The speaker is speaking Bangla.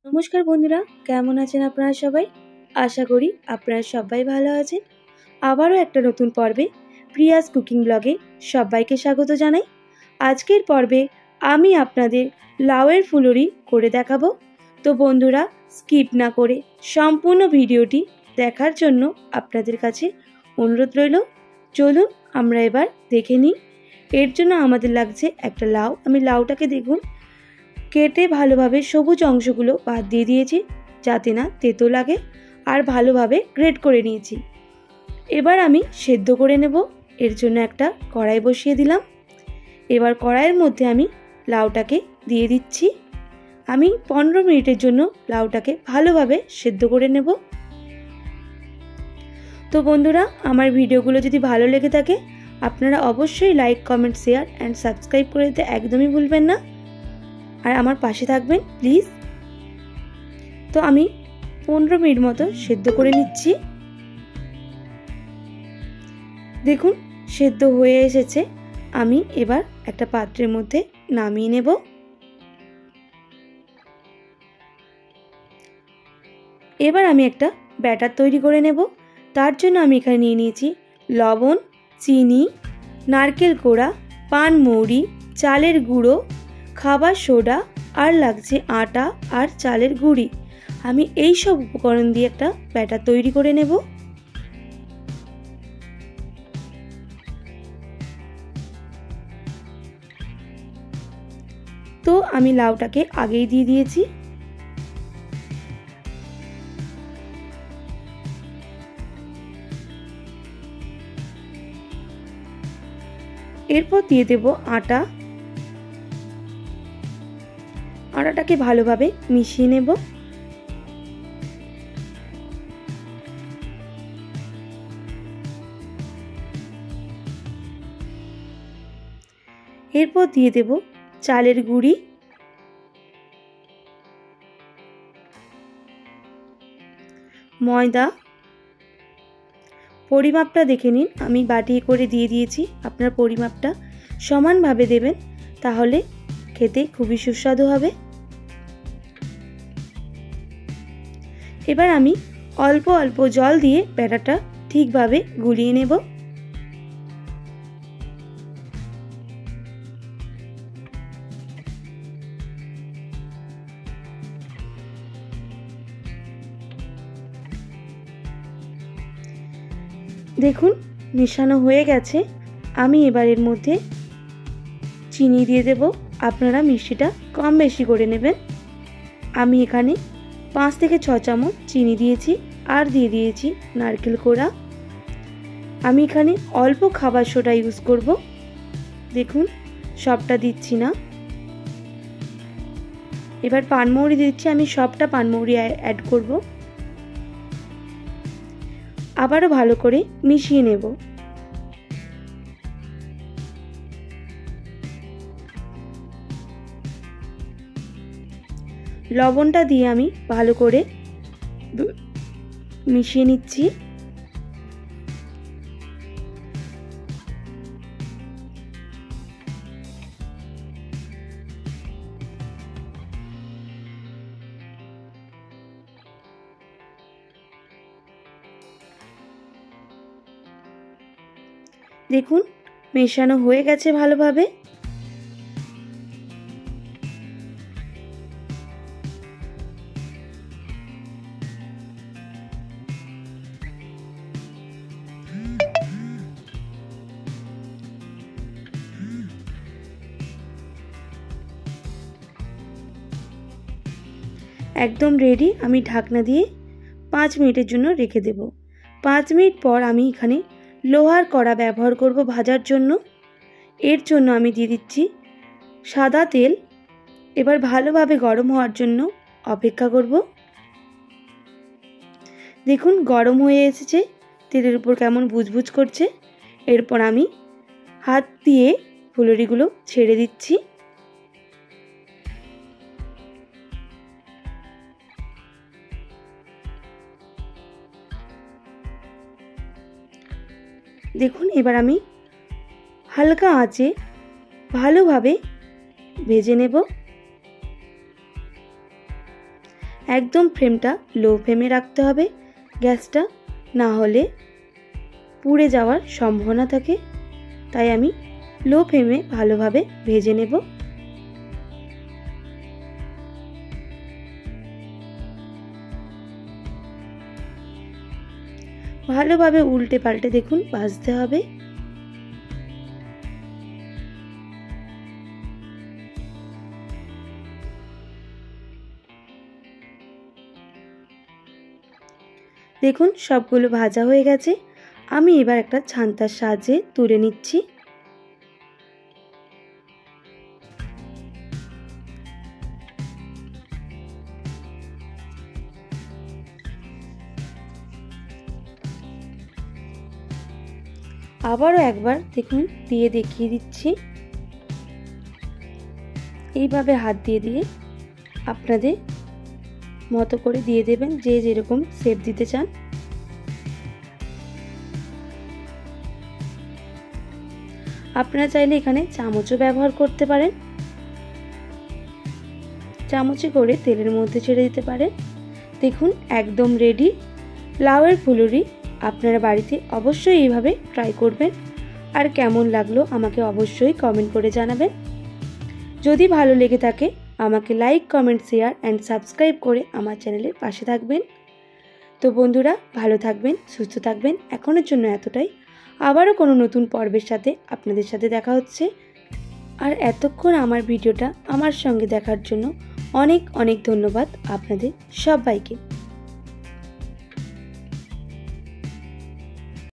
নমস্কার বন্ধুরা, কেমন আছেন আপনারা সবাই? আশা করি আপনারা সবাই ভালো আছেন। আবারও একটা নতুন পর্বে প্রিয়াস কুকিং ব্লগে সবাইকে স্বাগত জানাই। আজকের পর্বে আমি আপনাদের লাউয়ের ফুলুরি করে দেখাবো। তো বন্ধুরা, স্কিপ না করে সম্পূর্ণ ভিডিওটি দেখার জন্য আপনাদের কাছে অনুরোধ রইল। চলুন আমরা এবার দেখে নিই। এর জন্য আমাদের লাগছে একটা লাউ। আমি লাউটাকে দেখুন কেটে ভালোভাবে সবুজ অংশগুলো বাদ দিয়ে দিয়েছি যাতে না তেতো লাগে, আর ভালোভাবে গ্রেট করে নিয়েছি। এবার আমি সেদ্ধ করে নেব। এর জন্য একটা কড়াই বসিয়ে দিলাম। এবার কড়াইয়ের মধ্যে আমি লাউটাকে দিয়ে দিচ্ছি। আমি 15 মিনিটের জন্য লাউটাকে ভালোভাবে সেদ্ধ করে নেব। তো বন্ধুরা, আমার ভিডিওগুলো যদি ভালো লেগে থাকে আপনারা অবশ্যই like, comment, share and subscribe করে দিতে একদমই ভুলবেন না, আর আমার পাশে থাকবেন প্লিজ। তো আমি 15 মিনিট মতো সেদ্ধ করে নিচ্ছি। দেখুন সেদ্ধ হয়ে এসেছে। আমি এবার একটা পাত্রের মধ্যে নামিয়ে নেব। এবার আমি একটা ব্যাটার তৈরি করে নেব। তার জন্য আমি এখানে নিয়ে নিয়েছি লবণ, চিনি, নারকেল কোড়া, পানমৌরি, চালের গুঁড়ো, খাবার সোডা, আর লাগছে আটা আর চালের গুঁড়ি। আমি এই সব উপকরণ দিয়ে একটা ব্যাটার তৈরি করে নেব। তো আমি লাউটাকে আগেই দিয়ে দিয়েছি। এরপর দিয়ে দেব আটা। আটাটাকে ভালোভাবে মিশিয়ে নেব। এরপর দিয়ে দেব চালের গুঁড়ি, ময়দা। পরিমাপটা দেখে নিন, আমি বাটি করে দিয়ে দিয়েছি। আপনার পরিমাপটা সমানভাবে দেবেন, তাহলে খেতে খুবই সুস্বাদু হবে। এবার আমি অল্প অল্প জল দিয়ে ব্যাটারটা ঠিকভাবে গুলিয়ে নেব। দেখুন মেশানো হয়ে গেছে। আমি এবার এর মধ্যে চিনি দিয়ে দেব। আপনারা মিষ্টিটা কম বেশি করে নেবেন। আমি এখানে 5 থেকে 6 চামচ চিনি দিয়েছি, আর দিয়ে দিয়েছি নারকেল কোড়া। আমি এখানে অল্প খাবার সোডা ইউজ করব। দেখুন সবটা দিচ্ছি না। এবার পানমৌরি দিচ্ছি। আমি সবটা পানমৌরি অ্যাড করব। আবারও ভালো করে মিশিয়ে নেব। লবণটা দিয়ে আমি ভালো করে মিশিয়ে নিচ্ছি। দেখুন মেশানো হয়ে গেছে ভালোভাবে। একদম রেডি। আমি ঢাকনা দিয়ে 5 মিনিটের জন্য রেখে দেব। 5 মিনিট পর আমি এখানে লোহার কড়া ব্যবহার করব ভাজার জন্য। এর জন্য আমি দিয়ে দিচ্ছি সাদা তেল। এবার ভালোভাবে গরম হওয়ার জন্য অপেক্ষা করব। দেখুন গরম হয়ে এসেছে, তেলের উপর কেমন বুজবুজ করছে। এরপর আমি হাত দিয়ে ফুলুরিগুলো ছেড়ে দিচ্ছি। দেখুন এবার আমি হালকা আঁচে ভালোভাবে ভেজে নেব। একদম ফ্লেমটা লো ফ্লেমে রাখতে হবে গ্যাসটা, না হলে পুড়ে যাওয়ার সম্ভাবনা থাকে। তাই আমি লো ফ্লেমে ভালোভাবে ভেজে নেব। ভালোভাবে উল্টে পাল্টে দেখুন ভাজতে হবে। দেখুন সবগুলো ভাজা হয়ে গেছে। আমি এবার একটা ছান্তার সাহায্যে তুলে নিচ্ছি। আবারও একবার দেখুন দিয়ে দেখিয়ে দিচ্ছি। এইভাবে হাত দিয়ে দিয়ে আপনাদের মতো করে দিয়ে দেবেন, যে যেরকম শেপ দিতে চান। আপনারা চাইলে এখানে চামচও ব্যবহার করতে পারেন, চামচে করে তেলের মধ্যে ছেড়ে দিতে পারেন। দেখুন একদম রেডি লাউয়ের ফুলুরি। আপনারা বাড়িতে অবশ্যই এইভাবে ট্রাই করবেন, আর কেমন লাগলো আমাকে অবশ্যই কমেন্ট করে জানাবেন। যদি ভালো লেগে থাকে আমাকে like, comment, share and subscribe করে আমার চ্যানেলের পাশে থাকবেন। তো বন্ধুরা ভালো থাকবেন, সুস্থ থাকবেন, এখনের জন্য এতটাই। আবারও কোনো নতুন পর্বের সাথে আপনাদের সাথে দেখা হচ্ছে। আর এতক্ষণ আমার ভিডিওটা আমার সঙ্গে দেখার জন্য অনেক অনেক ধন্যবাদ আপনাদের সবাইকে।